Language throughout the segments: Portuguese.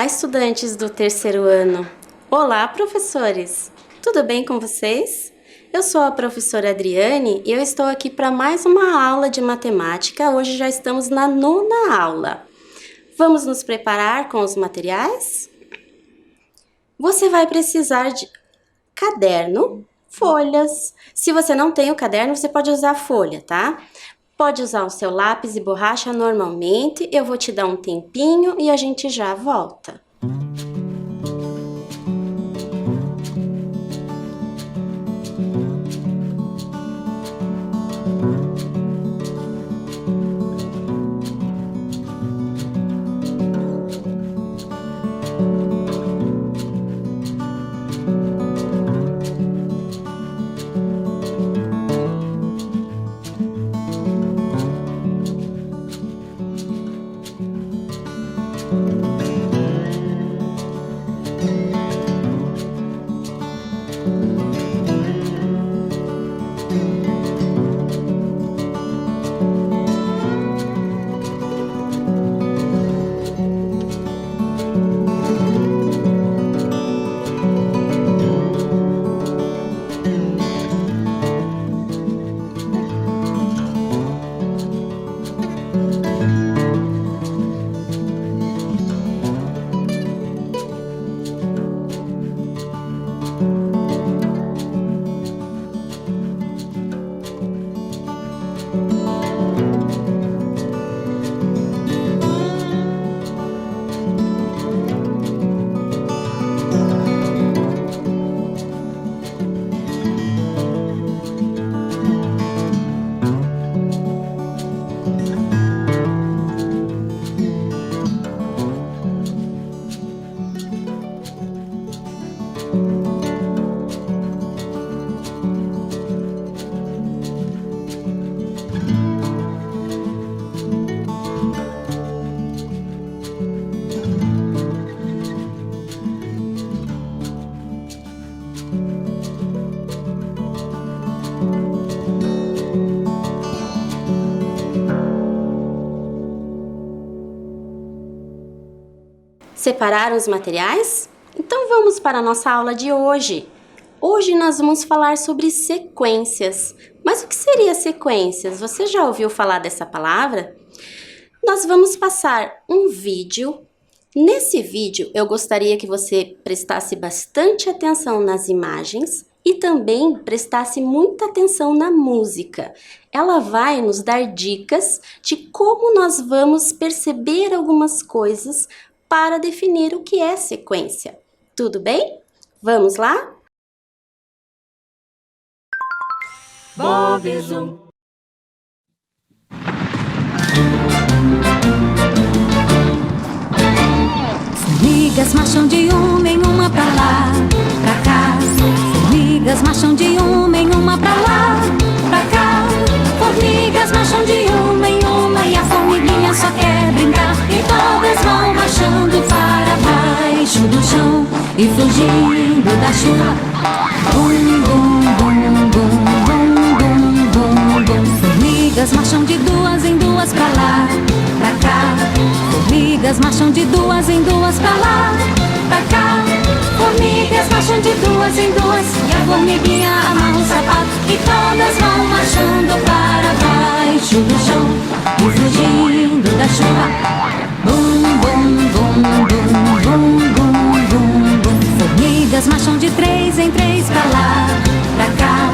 Olá, estudantes do terceiro ano. Olá, professores. Tudo bem com vocês? Eu sou a professora Adriane e eu estou aqui para mais uma aula de matemática. Hoje já estamos na 9ª aula. Vamos nos preparar com os materiais? Você vai precisar de caderno, folhas. Se você não tem o caderno, você pode usar a folha, tá? Pode usar o seu lápis e borracha normalmente. Eu vou te dar um tempinho e a gente já volta. Separaram os materiais? Então vamos para a nossa aula de hoje. Hoje nós vamos falar sobre sequências. Mas o que seria sequências? Você já ouviu falar dessa palavra? Nós vamos passar um vídeo. Nesse vídeo eu gostaria que você prestasse bastante atenção nas imagens e também prestasse muita atenção na música. Ela vai nos dar dicas de como nós vamos perceber algumas coisas para definir o que é sequência. Tudo bem? Vamos lá? Bob Zoom. Formigas marcham de uma em uma pra lá, pra cá. Formigas marcham de uma em uma pra lá, pra cá. Formigas marcham de uma em uma e a formiguinha só quer brincar. E todas vão marchando para baixo do chão e fugindo da chuva. Bum, bum, bum, bum, bum, bum, bum, bum. Formigas marcham de duas em duas pra lá, pra cá. Formigas marcham de duas em duas pra lá, pra cá. Formigas marcham de duas em duas e a formiguinha amarra o sapato. E todas vão marchando para baixo do chão e fugindo da chuva. Bum, bum, bum, bum, bum, bum, bum, bum. Formigas marcham de três em três pra lá, pra cá.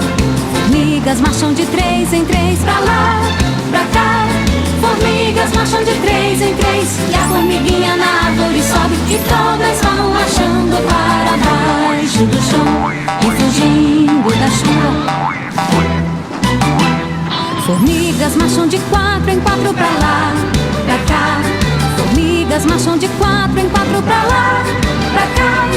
Formigas marcham de três em três pra lá, pra cá. Formigas marcham de três em três e a formiguinha na árvore sobe. E todas vão marchando para baixo do chão e fugindo da chuva. Formigas marcham de quatro em quatro pra lá, pra cá. Formigas marcham de quatro em quatro pra lá, pra cá.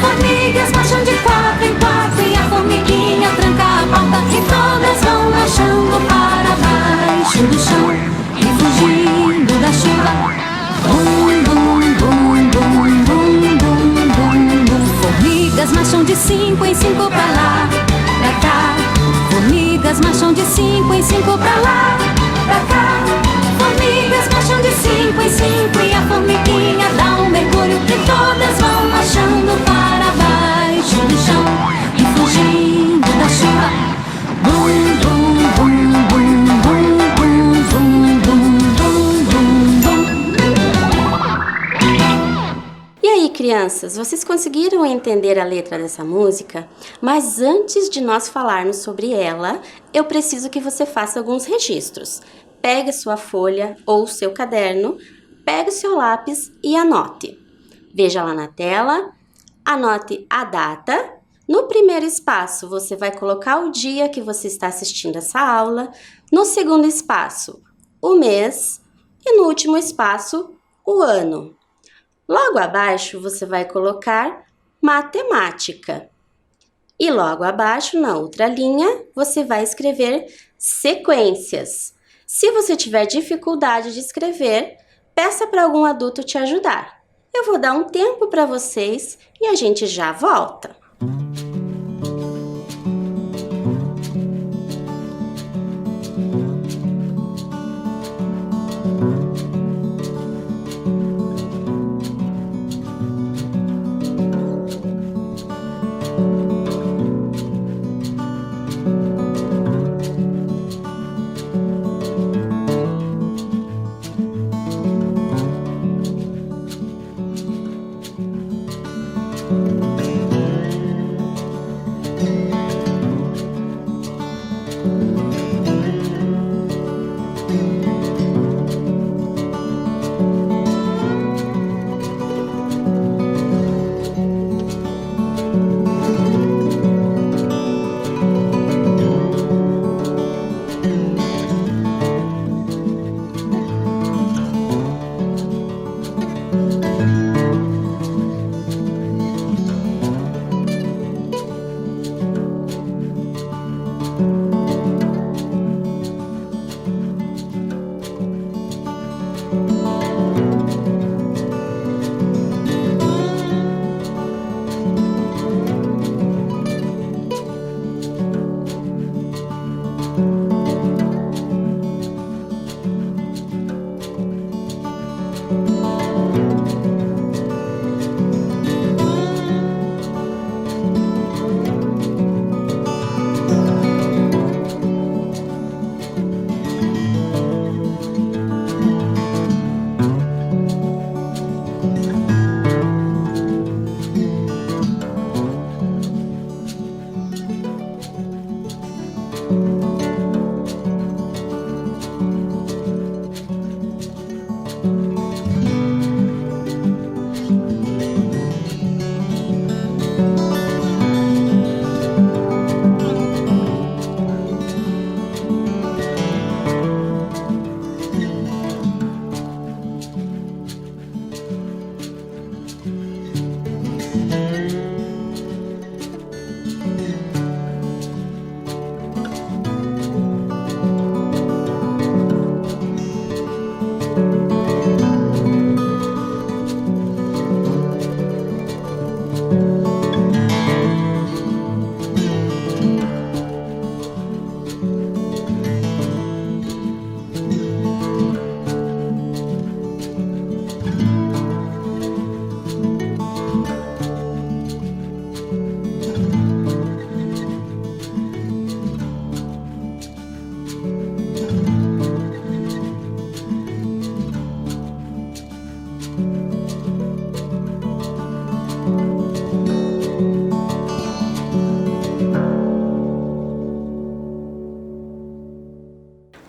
Formigas marcham de quatro em quatro e a formiguinha tranca a porta. E todas vão marchando para baixo do chão e fugindo da chuva. Bum, bum, bum, bum, bum, bum, bum, bum. Formigas marcham de cinco em cinco pra lá, pra cá. Formigas marcham de cinco em cinco pra lá, pra cá. Formigas marcham de cinco em cinco e a formiguinha dá um mergulho. E crianças, vocês conseguiram entender a letra dessa música? Mas antes de nós falarmos sobre ela, eu preciso que você faça alguns registros. Pegue sua folha ou seu caderno, pegue o seu lápis e anote. Veja lá na tela, anote a data. No primeiro espaço, você vai colocar o dia que você está assistindo essa aula. No segundo espaço, o mês. E no último espaço, o ano. Logo abaixo, você vai colocar matemática. E logo abaixo, na outra linha, você vai escrever sequências. Se você tiver dificuldade de escrever, peça para algum adulto te ajudar. Eu vou dar um tempo para vocês e a gente já volta.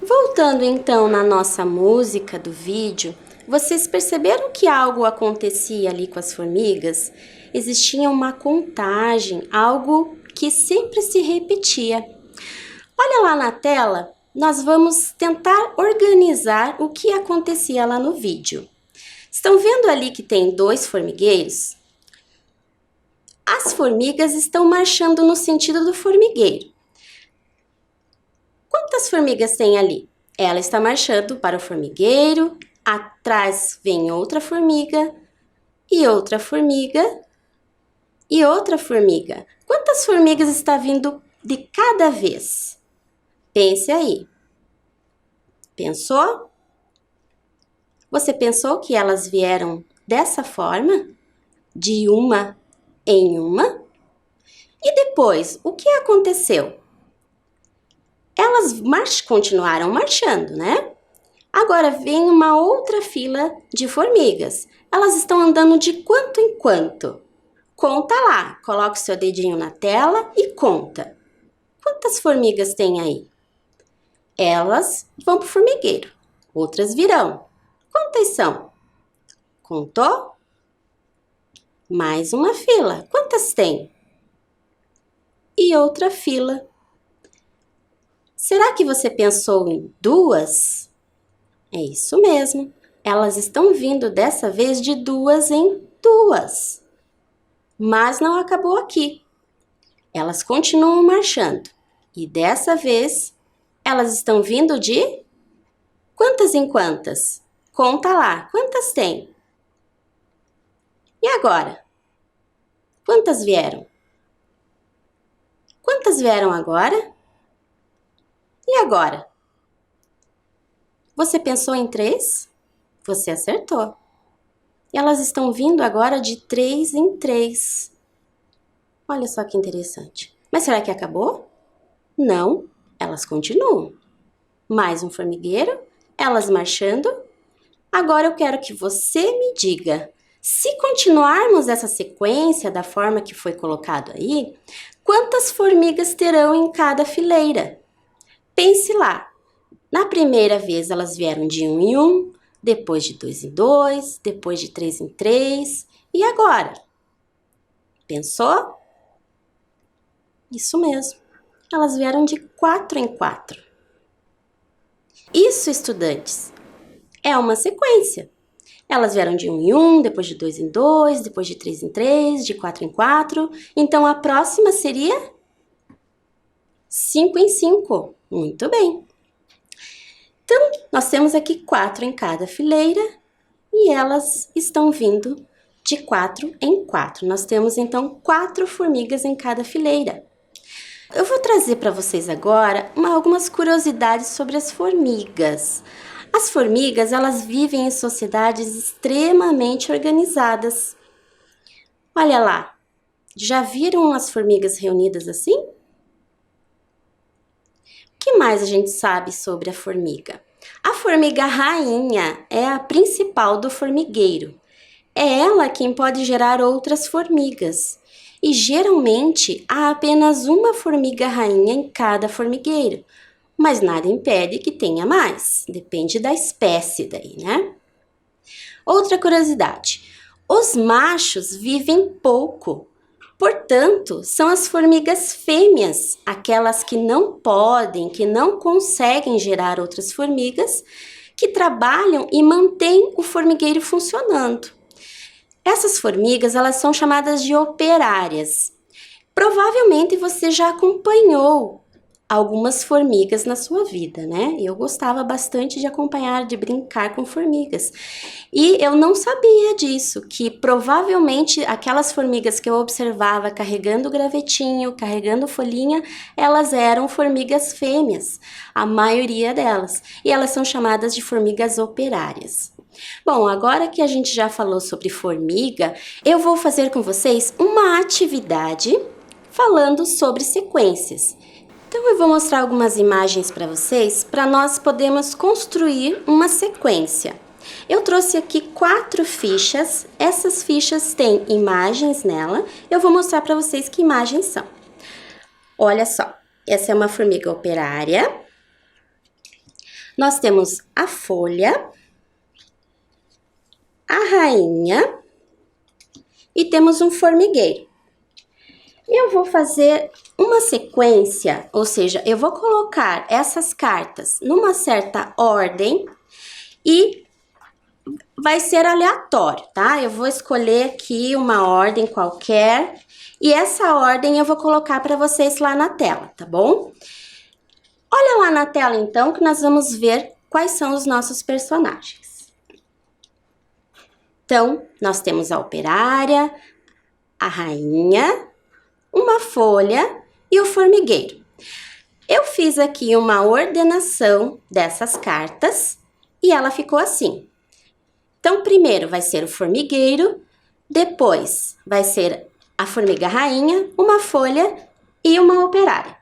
Voltando então na nossa música do vídeo, vocês perceberam que algo acontecia ali com as formigas? Existia uma contagem, algo que sempre se repetia. Olha lá na tela, nós vamos tentar organizar o que acontecia lá no vídeo. Estão vendo ali que tem 2 formigueiros? As formigas estão marchando no sentido do formigueiro. Quantas formigas tem ali? Ela está marchando para o formigueiro, atrás vem outra formiga, e outra formiga, e outra formiga. Quantas formigas está vindo de cada vez? Pense aí. Pensou? Você pensou que elas vieram dessa forma? De uma em uma? E depois, o que aconteceu? Elas continuaram marchando, né? Agora vem uma outra fila de formigas. Elas estão andando de quanto em quanto? Conta lá, coloca o seu dedinho na tela e conta. Quantas formigas tem aí? Elas vão para o formigueiro, outras virão. Quantas são? Contou? Mais uma fila. Quantas tem? E outra fila. Será que você pensou em duas? É isso mesmo. Elas estão vindo dessa vez de duas em duas. Mas não acabou aqui. Elas continuam marchando. E dessa vez, elas estão vindo de quantas em quantas? Conta lá, quantas tem? E agora? Quantas vieram? Quantas vieram agora? E agora? Você pensou em 3? Você acertou. E elas estão vindo agora de 3 em 3. Olha só que interessante. Mas será que acabou? Não, elas continuam. Mais um formigueiro, elas marchando. Agora eu quero que você me diga, se continuarmos essa sequência da forma que foi colocado aí, quantas formigas terão em cada fileira? Pense lá. Na primeira vez elas vieram de 1 em 1, depois de 2 em 2, depois de 3 em 3. E agora? Pensou? Isso mesmo. Elas vieram de 4 em 4. Isso, estudantes, é uma sequência. Elas vieram de 1 em 1, depois de 2 em 2, depois de 3 em 3, de 4 em 4. Então, a próxima seria 5 em 5. Muito bem. Então, nós temos aqui 4 em cada fileira e elas estão vindo de 4 em 4. Nós temos, então, 4 formigas em cada fileira. Eu vou trazer para vocês agora algumas curiosidades sobre as formigas. As formigas, elas vivem em sociedades extremamente organizadas. Olha lá, já viram as formigas reunidas assim? O que mais a gente sabe sobre a formiga? A formiga rainha é a principal do formigueiro. É ela quem pode gerar outras formigas. E geralmente há apenas uma formiga rainha em cada formigueiro. Mas nada impede que tenha mais. Depende da espécie daí, né? Outra curiosidade. Os machos vivem pouco. Portanto, são as formigas fêmeas, aquelas que não podem, que não conseguem gerar outras formigas, que trabalham e mantêm o formigueiro funcionando. Essas formigas, elas são chamadas de operárias. Provavelmente você já acompanhou algumas formigas na sua vida, né? Eu gostava bastante de acompanhar, de brincar com formigas. E eu não sabia disso, que provavelmente aquelas formigas que eu observava carregando gravetinho, carregando folhinha, elas eram formigas fêmeas, a maioria delas. E elas são chamadas de formigas operárias. Bom, agora que a gente já falou sobre formiga, eu vou fazer com vocês uma atividade falando sobre sequências. Então, eu vou mostrar algumas imagens para vocês, para nós podermos construir uma sequência. Eu trouxe aqui 4 fichas, essas fichas têm imagens nela, eu vou mostrar para vocês que imagens são. Olha só, essa é uma formiga operária, nós temos a folha, a rainha e temos um formigueiro. Eu vou fazer uma sequência, ou seja, eu vou colocar essas cartas numa certa ordem e vai ser aleatório, tá? Eu vou escolher aqui uma ordem qualquer e essa ordem eu vou colocar para vocês lá na tela, tá bom? Olha lá na tela então que nós vamos ver quais são os nossos personagens. Então, nós temos a operária, a rainha, uma folha e o formigueiro. Eu fiz aqui uma ordenação dessas cartas e ela ficou assim. Então, primeiro vai ser o formigueiro, depois vai ser a formiga rainha, uma folha e uma operária.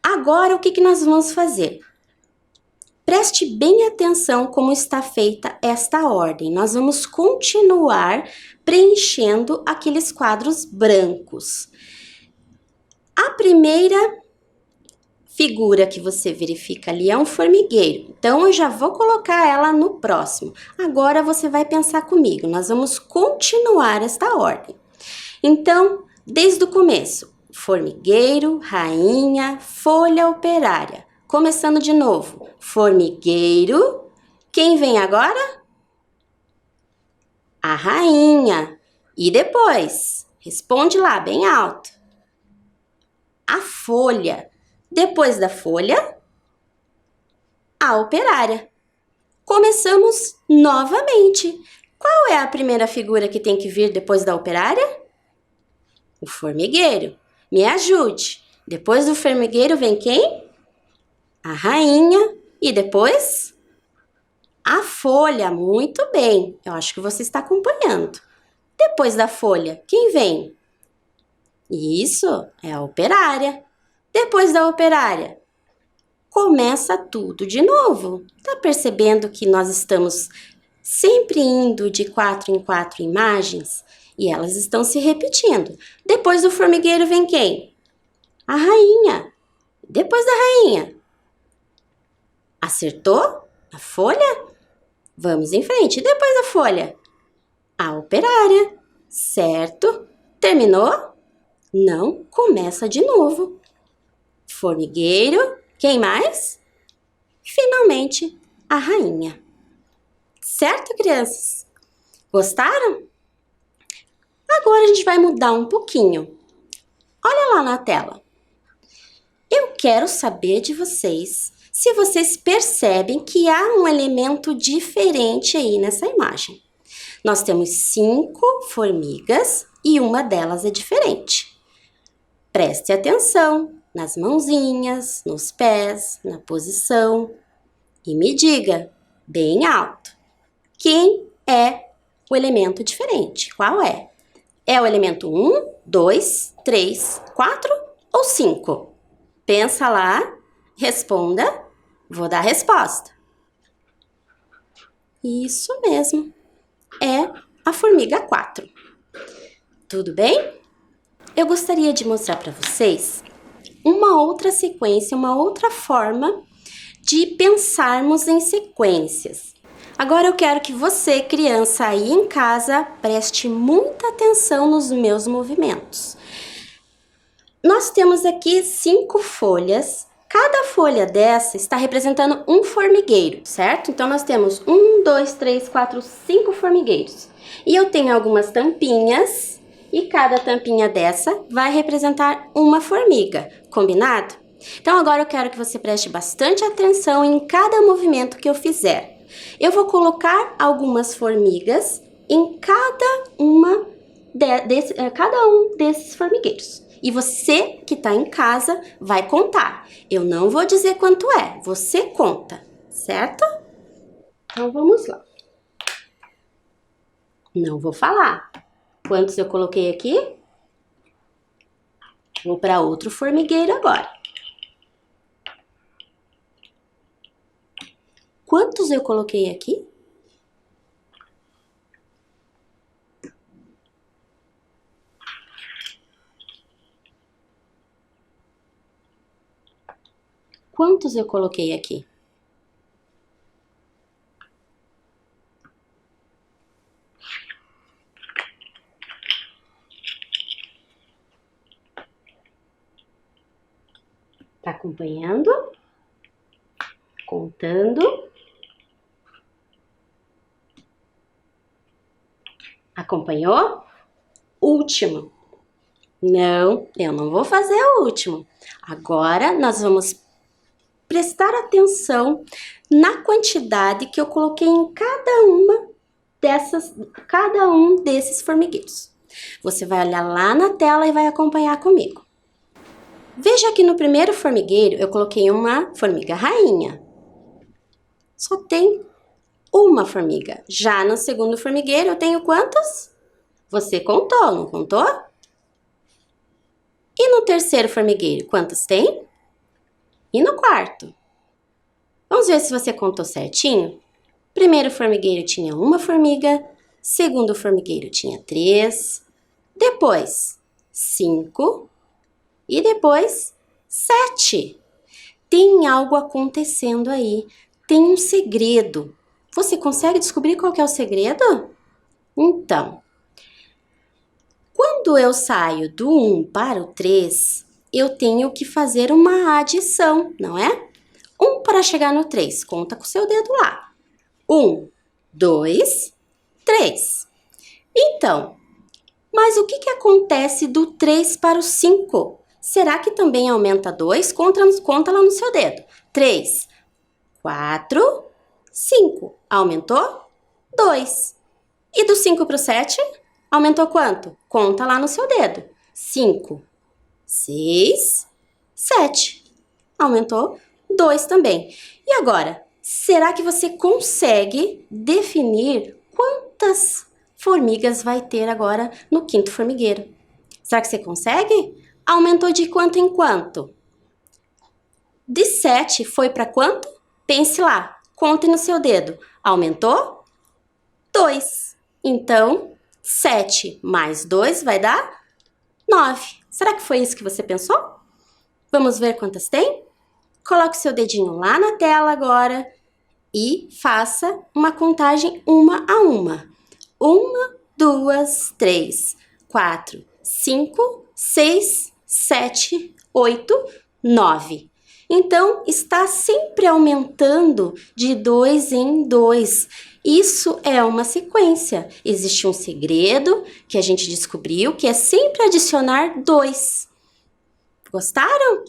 Agora, o que nós vamos fazer? Preste bem atenção como está feita esta ordem. Nós vamos continuar preenchendo aqueles quadros brancos. A primeira figura que você verifica ali é um formigueiro. Então, eu já vou colocar ela no próximo. Agora, você vai pensar comigo. Nós vamos continuar esta ordem. Então, desde o começo. Formigueiro, rainha, folha operária. Começando de novo. Formigueiro. Quem vem agora? A rainha. E depois? Responde lá, bem alto. A folha. Depois da folha, a operária. Começamos novamente. Qual é a primeira figura que tem que vir depois da operária? O formigueiro. Me ajude. Depois do formigueiro vem quem? A rainha. E depois? A folha. Muito bem. Eu acho que você está acompanhando. Depois da folha, quem vem? Isso, é a operária. Depois da operária, começa tudo de novo. Tá percebendo que nós estamos sempre indo de 4 em 4 imagens? E elas estão se repetindo. Depois do formigueiro vem quem? A rainha. Depois da rainha. Acertou? A folha? Vamos em frente. Depois da folha? A operária. Certo? Terminou? Não, começa de novo. Formigueiro. Quem mais? Finalmente, a rainha. Certo, crianças? Gostaram? Agora a gente vai mudar um pouquinho. Olha lá na tela. Eu quero saber de vocês se vocês percebem que há um elemento diferente aí nessa imagem. Nós temos 5 formigas e uma delas é diferente. Preste atenção nas mãozinhas, nos pés, na posição e me diga bem alto. Quem é o elemento diferente? Qual é? É o elemento 1, 2, 3, 4 ou 5? Pensa lá, responda. Vou dar a resposta. Isso mesmo. É a formiga 4. Tudo bem? Eu gostaria de mostrar para vocês uma outra sequência, uma outra forma de pensarmos em sequências. Agora eu quero que você, criança aí em casa, preste muita atenção nos meus movimentos. Nós temos aqui 5 folhas. Cada folha dessa está representando um formigueiro, certo? Então, nós temos 1, 2, 3, 4, 5 formigueiros. E eu tenho algumas tampinhas, e cada tampinha dessa vai representar uma formiga, combinado? Então, agora eu quero que você preste bastante atenção em cada movimento que eu fizer. Eu vou colocar algumas formigas em cada um desses formigueiros. E você que está em casa vai contar. Eu não vou dizer quanto é, você conta, certo? Então, vamos lá. Não vou falar. Quantos eu coloquei aqui? Vou para outro formigueiro agora. Quantos eu coloquei aqui? Quantos eu coloquei aqui? Tá acompanhando? Contando? Acompanhou? Último. Não, eu não vou fazer o último. Agora, nós vamos prestar atenção na quantidade que eu coloquei em cada um desses formigueiros. Você vai olhar lá na tela e vai acompanhar comigo. Veja que no primeiro formigueiro eu coloquei uma formiga rainha. Só tem uma formiga. Já no segundo formigueiro eu tenho quantos? Você contou, não contou? E no terceiro formigueiro, quantos tem? E no quarto? Vamos ver se você contou certinho? Primeiro formigueiro tinha uma formiga, segundo formigueiro tinha 3, depois 5 e depois 7. Tem algo acontecendo aí, tem um segredo. Você consegue descobrir qual que é o segredo? Então, quando eu saio do 1 para o 3, eu tenho que fazer uma adição, não é? 1 para chegar no 3, conta com o seu dedo lá. 1, 2, 3. Então, mas o que acontece do 3 para o 5? Será que também aumenta 2? Conta lá no seu dedo. 3, 4, 5. Aumentou? 2. E do 5 para o 7? Aumentou quanto? Conta lá no seu dedo. 5, 6, 7. Aumentou 2 também. E agora, será que você consegue definir quantas formigas vai ter agora no quinto formigueiro? Será que você consegue? Aumentou de quanto em quanto? De 7 foi para quanto? Pense lá, conte no seu dedo. Aumentou? 2. Então, 7 mais 2 vai dar 9. Será que foi isso que você pensou? Vamos ver quantas tem? Coloque seu dedinho lá na tela agora e faça uma contagem uma a uma. 1, 2, 3, 4, 5, 6, 7, 8, 9. Então, está sempre aumentando de 2 em 2. Isso é uma sequência. Existe um segredo que a gente descobriu, que é sempre adicionar 2. Gostaram?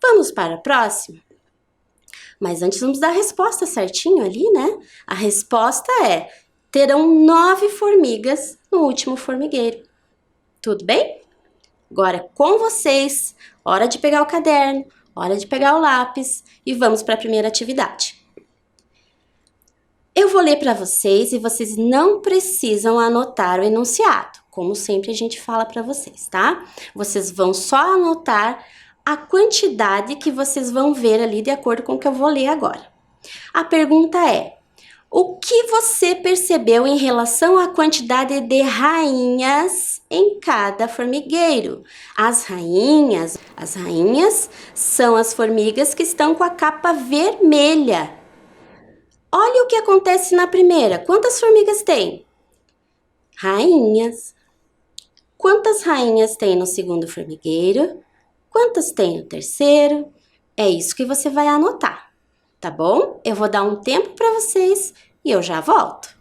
Vamos para a próxima? Mas antes vamos dar a resposta certinho ali, né? A resposta é: terão 9 formigas no último formigueiro. Tudo bem? Agora com vocês, hora de pegar o caderno, hora de pegar o lápis e vamos para a primeira atividade. Eu vou ler para vocês e vocês não precisam anotar o enunciado, como sempre a gente fala para vocês, tá? Vocês vão só anotar a quantidade que vocês vão ver ali de acordo com o que eu vou ler agora. A pergunta é: o que você percebeu em relação à quantidade de rainhas em cada formigueiro? As rainhas são as formigas que estão com a capa vermelha. Olha o que acontece na primeira. Quantas formigas tem? Rainhas. Quantas rainhas tem no segundo formigueiro? Quantas tem no terceiro? É isso que você vai anotar, tá bom? Eu vou dar um tempo para vocês e eu já volto.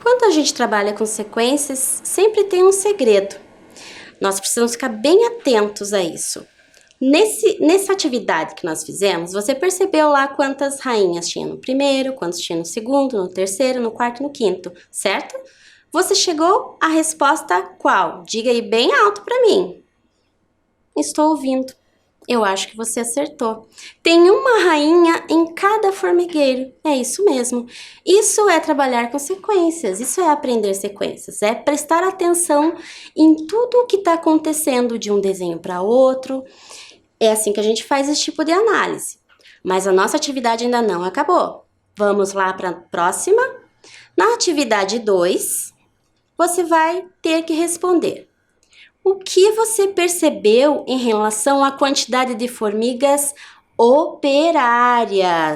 Quando a gente trabalha com sequências, sempre tem um segredo. Nós precisamos ficar bem atentos a isso. Nessa atividade que nós fizemos, você percebeu lá quantas rainhas tinha no primeiro, quantas tinha no segundo, no terceiro, no quarto e no quinto, certo? Você chegou à resposta qual? Diga aí bem alto para mim. Estou ouvindo. Eu acho que você acertou. Tem uma rainha em cada formigueiro. É isso mesmo. Isso é trabalhar com sequências. Isso é aprender sequências. É prestar atenção em tudo o que está acontecendo de um desenho para outro. É assim que a gente faz esse tipo de análise. Mas a nossa atividade ainda não acabou. Vamos lá para a próxima. Na atividade 2, você vai ter que responder. O que você percebeu em relação à quantidade de formigas operárias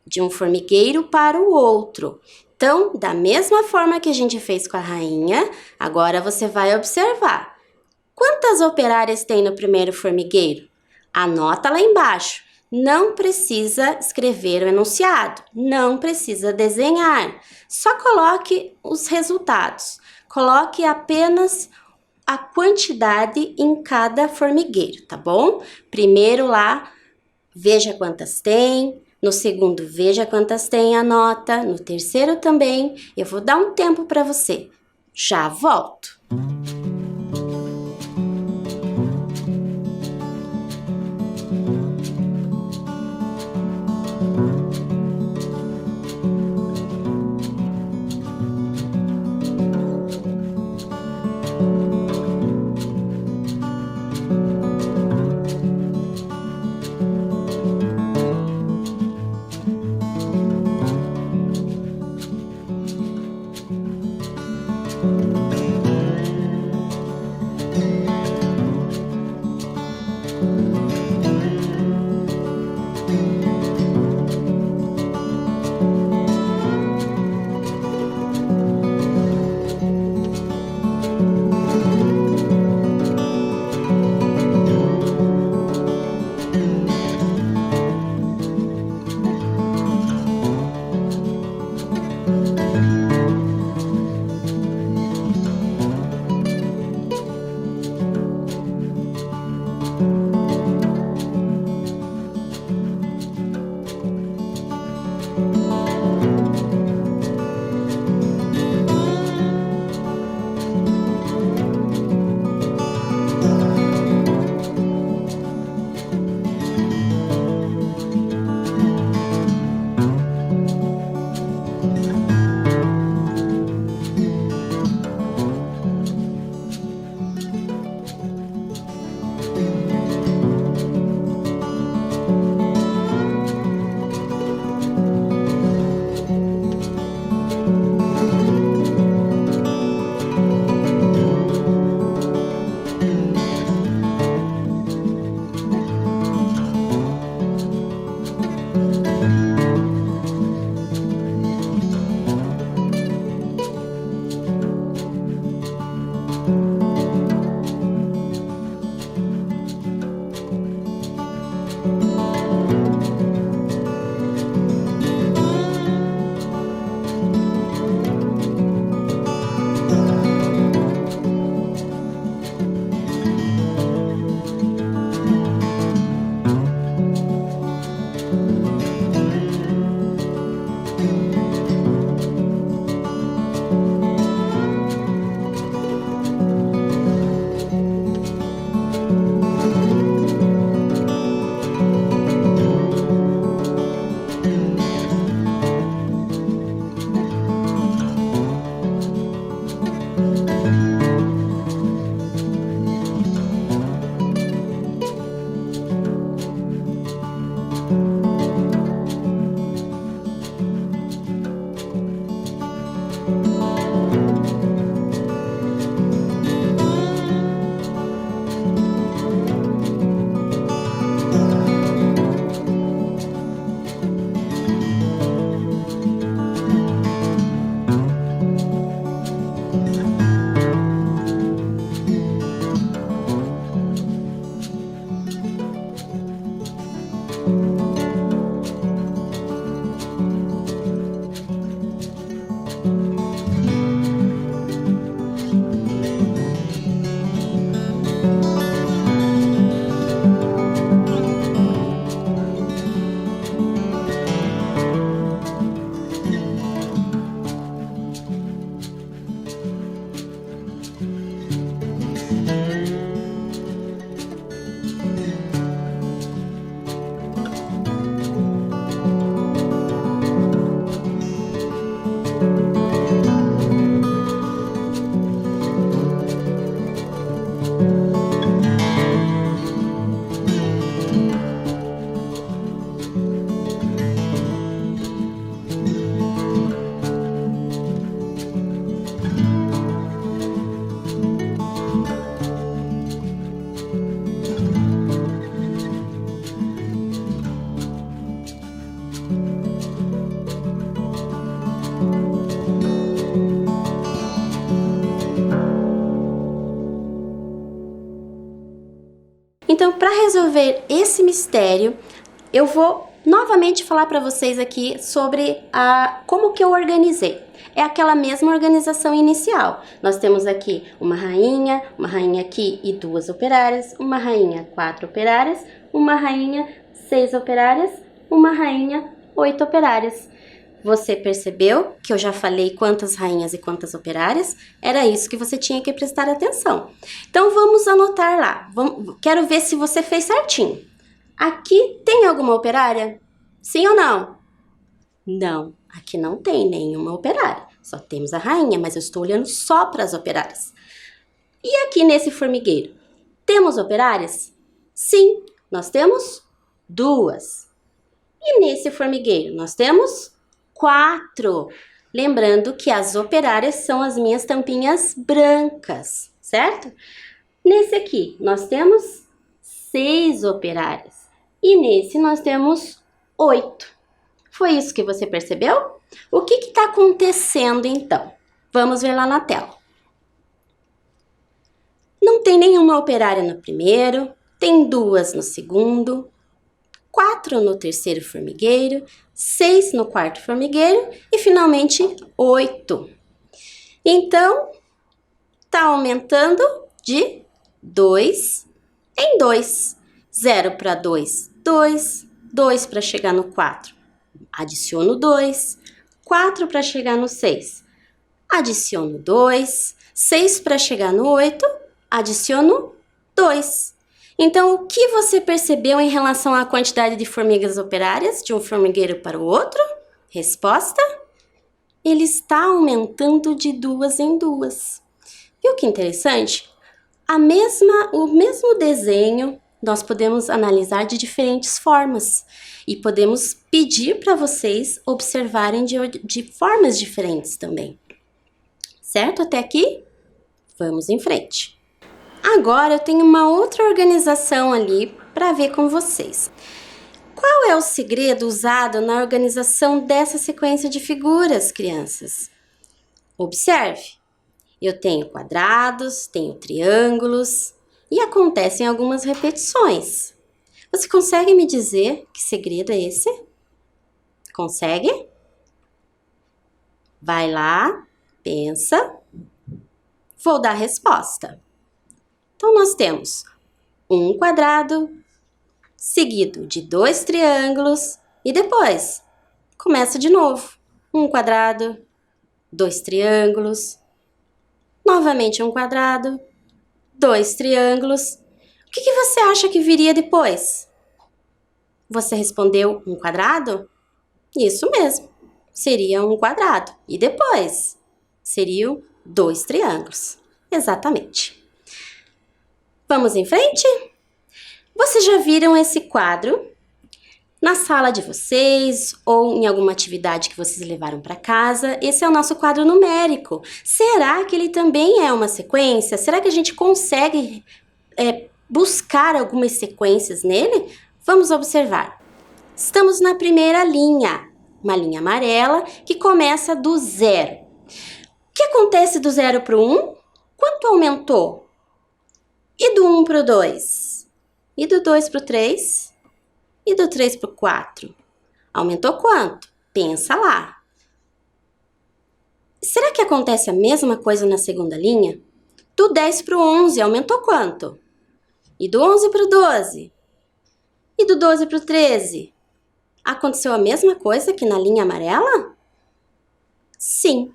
de um formigueiro para o outro? Então, da mesma forma que a gente fez com a rainha, agora você vai observar. Quantas operárias tem no primeiro formigueiro? Anota lá embaixo. Não precisa escrever o enunciado, não precisa desenhar. Só coloque os resultados. Coloque apenas a quantidade em cada formigueiro, tá bom? Primeiro lá, veja quantas tem. No segundo, veja quantas tem, anota. No terceiro também. Eu vou dar um tempo para você. Já volto. Então, para resolver esse mistério, eu vou novamente falar para vocês aqui sobre como que eu organizei. É aquela mesma organização inicial. Nós temos aqui uma rainha aqui e 2 operárias, uma rainha, 4 operárias, uma rainha, 6 operárias, uma rainha, 8 operárias. Você percebeu que eu já falei quantas rainhas e quantas operárias? Era isso que você tinha que prestar atenção. Então, vamos anotar lá. Quero ver se você fez certinho. Aqui tem alguma operária? Sim ou não? Não, aqui não tem nenhuma operária. Só temos a rainha, mas eu estou olhando só para as operárias. E aqui nesse formigueiro, temos operárias? Sim, nós temos 2. E nesse formigueiro, nós temos 4. Lembrando que as operárias são as minhas tampinhas brancas, certo? Nesse aqui, nós temos 6 operárias. E nesse, nós temos 8. Foi isso que você percebeu? O que está acontecendo, então? Vamos ver lá na tela. Não tem nenhuma operária no primeiro, tem 2 no segundo, 4 no terceiro formigueiro, 6 no quarto formigueiro e, finalmente, 8. Então, está aumentando de 2 em 2. 0 para 2, 2. 2 para chegar no 4. Adiciono 2. 4 para chegar no 6. Adiciono 2. 6 para chegar no 8. Adiciono 2. Então, o que você percebeu em relação à quantidade de formigas operárias de um formigueiro para o outro? Resposta: ele está aumentando de 2 em 2. Viu que interessante? O mesmo desenho nós podemos analisar de diferentes formas e podemos pedir para vocês observarem de formas diferentes também. Certo até aqui? Vamos em frente. Agora eu tenho uma outra organização ali para ver com vocês. Qual é o segredo usado na organização dessa sequência de figuras, crianças? Observe, eu tenho quadrados, tenho triângulos e acontecem algumas repetições. Você consegue me dizer que segredo é esse? Consegue? Vai lá, pensa. Vou dar a resposta. Então, nós temos um quadrado, seguido de 2 triângulos, e depois começa de novo. Um quadrado, 2 triângulos, novamente um quadrado, 2 triângulos. O que você acha que viria depois? Você respondeu um quadrado? Isso mesmo, seria um quadrado. E depois? Seriam 2 triângulos. Exatamente. Vamos em frente? Vocês já viram esse quadro na sala de vocês ou em alguma atividade que vocês levaram para casa? Esse é o nosso quadro numérico. Será que ele também é uma sequência? Será que a gente consegue buscar algumas sequências nele? Vamos observar. Estamos na primeira linha, uma linha amarela que começa do 0. O que acontece do 0 para o 1? Quanto aumentou? E do 1 para o 2? E do 2 para o 3? E do 3 para o 4? Aumentou quanto? Pensa lá. Será que acontece a mesma coisa na segunda linha? Do 10 para o 11, aumentou quanto? E do 11 para o 12? E do 12 para o 13? Aconteceu a mesma coisa que na linha amarela? Sim,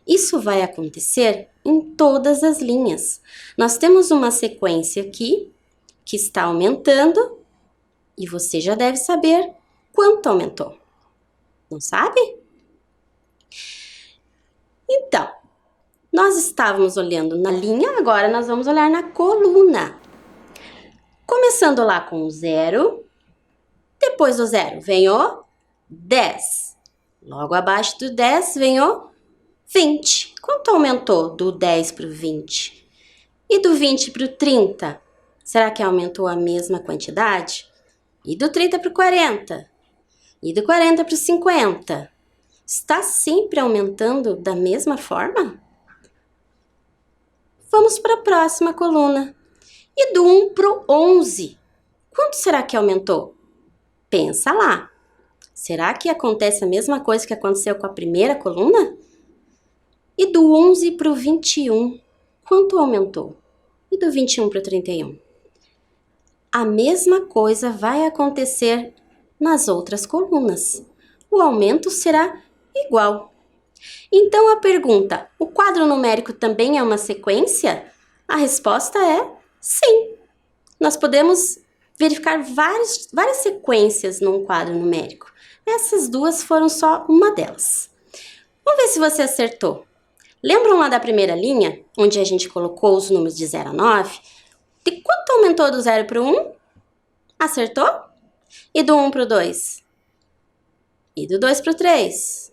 isso vai acontecer em todas as linhas. Nós temos uma sequência aqui que está aumentando e você já deve saber quanto aumentou. Não sabe? Então, nós estávamos olhando na linha, agora nós vamos olhar na coluna. Começando lá com o 0, depois do 0 vem o 10. Logo abaixo do 10 vem o 20. Quanto aumentou do 10 para o 20? E do 20 para o 30? Será que aumentou a mesma quantidade? E do 30 para o 40? E do 40 para o 50? Está sempre aumentando da mesma forma? Vamos para a próxima coluna. E do 1 para o 11? Quanto será que aumentou? Pensa lá. Será que acontece a mesma coisa que aconteceu com a primeira coluna? E do 11 para o 21? Quanto aumentou? E do 21 para o 31? A mesma coisa vai acontecer nas outras colunas. O aumento será igual. Então a pergunta, o quadro numérico também é uma sequência? A resposta é sim. Nós podemos verificar várias sequências num quadro numérico. Essas duas foram só uma delas. Vamos ver se você acertou. Lembram lá da primeira linha, onde a gente colocou os números de 0 a 9? De quanto aumentou do 0 para o 1? Acertou? E do 1 para o 2? E do 2 para o 3?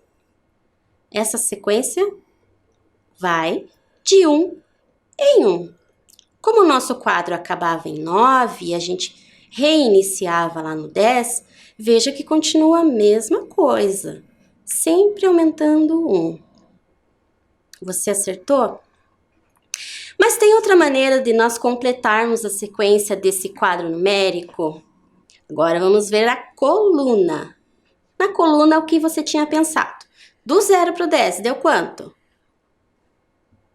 Essa sequência vai de 1 em 1. Como o nosso quadro acabava em 9 e a gente reiniciava lá no 10, veja que continua a mesma coisa, sempre aumentando 1. Você acertou? Mas tem outra maneira de nós completarmos a sequência desse quadro numérico? Agora vamos ver a coluna. Na coluna, o que você tinha pensado? Do 0 para o 10, deu quanto?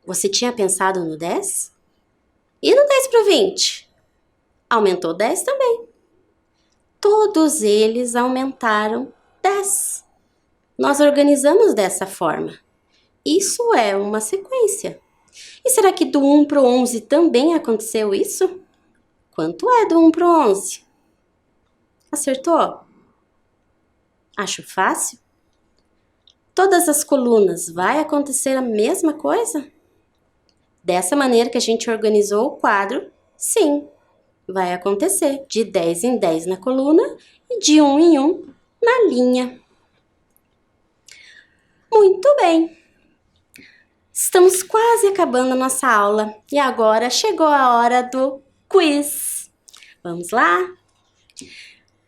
Você tinha pensado no 10? E no 10 para o 20? Aumentou 10 também. Todos eles aumentaram 10. Nós organizamos dessa forma. Isso é uma sequência. E será que do 1 para o 11 também aconteceu isso? Quanto é do 1 para o 11? Acertou? Acho fácil? Todas as colunas vai acontecer a mesma coisa? Dessa maneira que a gente organizou o quadro, sim, vai acontecer de 10 em 10 na coluna e de 1 em 1 na linha. Muito bem! Estamos quase acabando a nossa aula e agora chegou a hora do quiz. Vamos lá?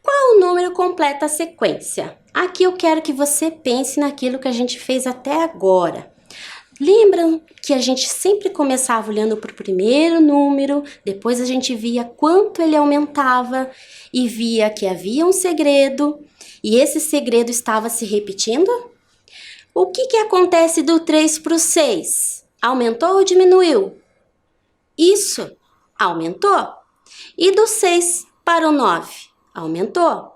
Qual número completa a sequência? Aqui eu quero que você pense naquilo que a gente fez até agora. Lembram que a gente sempre começava olhando para o primeiro número, depois a gente via quanto ele aumentava e via que havia um segredo e esse segredo estava se repetindo? O que acontece do 3 para o 6? Aumentou ou diminuiu? Isso, aumentou. E do 6 para o 9? Aumentou.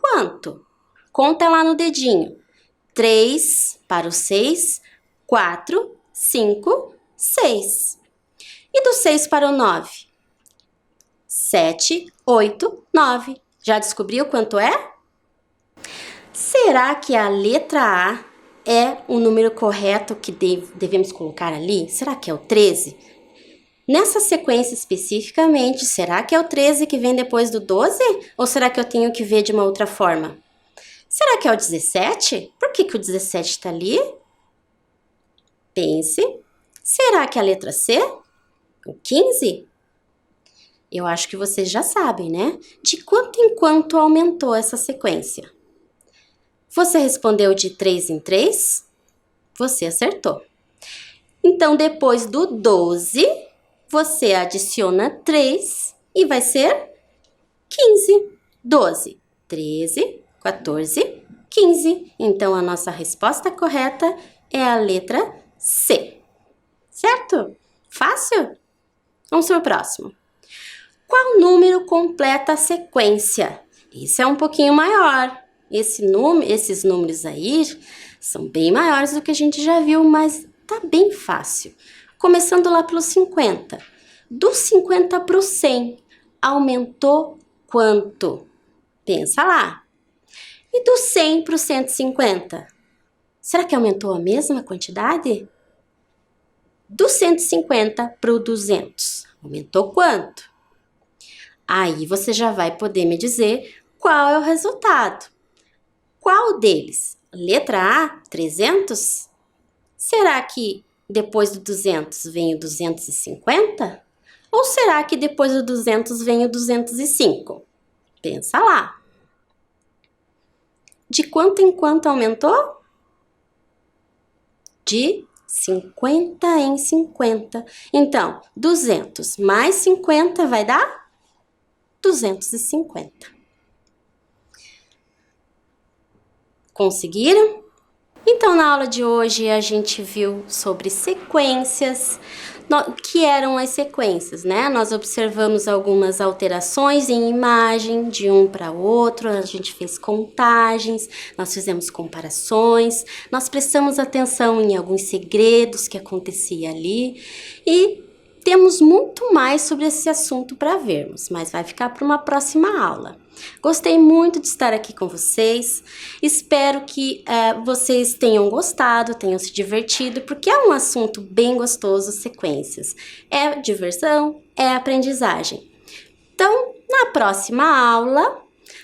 Quanto? Conta lá no dedinho. 3 para o 6, 4, 5, 6. E do 6 para o 9? 7, 8, 9. Já descobriu quanto é? Será que a letra A é o número correto que devemos colocar ali? Será que é o 13? Nessa sequência especificamente, será que é o 13 que vem depois do 12? Ou será que eu tenho que ver de uma outra forma? Será que é o 17? Por que o 17 está ali? Pense. Será que é a letra C? O 15? Eu acho que vocês já sabem, né? De quanto em quanto aumentou essa sequência? Você respondeu de 3 em 3? Você acertou. Então, depois do 12, você adiciona 3 e vai ser 15. 12, 13, 14, 15. Então, a nossa resposta correta é a letra C. Certo? Fácil? Vamos para o próximo. Qual número completa a sequência? Esse é um pouquinho maior. Esses números aí são bem maiores do que a gente já viu, mas tá bem fácil. Começando lá pelo 50. Do 50 para o 100, aumentou quanto? Pensa lá. E do 100 para o 150? Será que aumentou a mesma quantidade? Do 150 para o 200, aumentou quanto? Aí você já vai poder me dizer qual é o resultado. Qual deles? Letra A, 300? Será que depois do 200 vem o 250? Ou será que depois do 200 vem o 205? Pensa lá. De quanto em quanto aumentou? De 50 em 50. Então, 200 mais 50 vai dar 250. Conseguiram? Então, na aula de hoje, a gente viu sobre sequências, que eram as sequências, né? Nós observamos algumas alterações em imagem de um para outro, a gente fez contagens, nós fizemos comparações, nós prestamos atenção em alguns segredos que acontecia ali e temos muito mais sobre esse assunto para vermos, mas vai ficar para uma próxima aula. Gostei muito de estar aqui com vocês, espero que vocês tenham gostado, tenham se divertido, porque é um assunto bem gostoso, sequências. É diversão, é aprendizagem. Então, na próxima aula,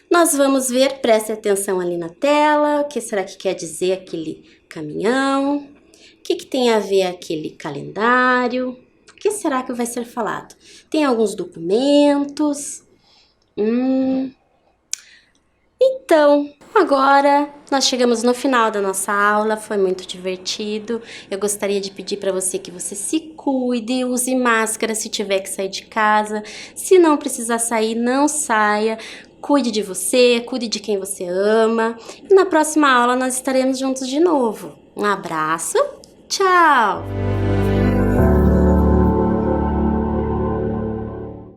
nós vamos ver, preste atenção ali na tela, o que será que quer dizer aquele caminhão, o que tem a ver aquele calendário, o que será que vai ser falado? Tem alguns documentos. Então, agora nós chegamos no final da nossa aula, foi muito divertido. Eu gostaria de pedir para você que você se cuide, use máscara se tiver que sair de casa. Se não precisar sair, não saia. Cuide de você, cuide de quem você ama. E na próxima aula nós estaremos juntos de novo. Um abraço, tchau!